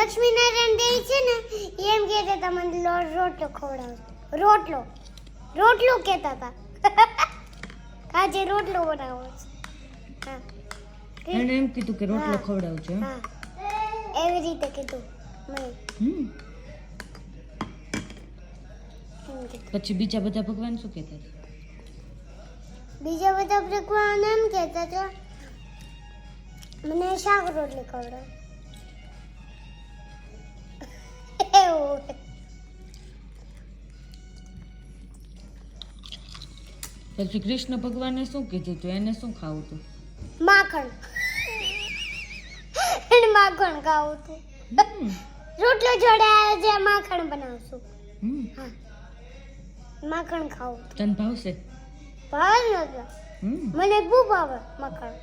લક્ષ્મીનારાયણ દેવી છે ને એમ કહેતા હતા મને રોટલો ખવડાવજો. રોટલો કહેતા હતા. આજે રોટલો બનાવો છે. હા એને એમ કીધું કે રોટલો ખવડાવજો એમ? હા એવી રીતે કીધું મેં. પછી બીજા બધા ભગવાન શું કહેતા હતા? બીજા બધા ભગવાન એમ કહેતા હતા મને શાક રોટલી ખવડાવો. એવું પછી કૃષ્ણ ભગવાને શું કીધું હતું? એને શું ખાવું હતું? માખણ. એને માખણ ખાવું હતું. રોટલો જોડે આજે માખણ બનાવશું. હા માખણ ખાવું. તને ભાવશે? ભાવે નતો મને બહુ ભાવે માખણ.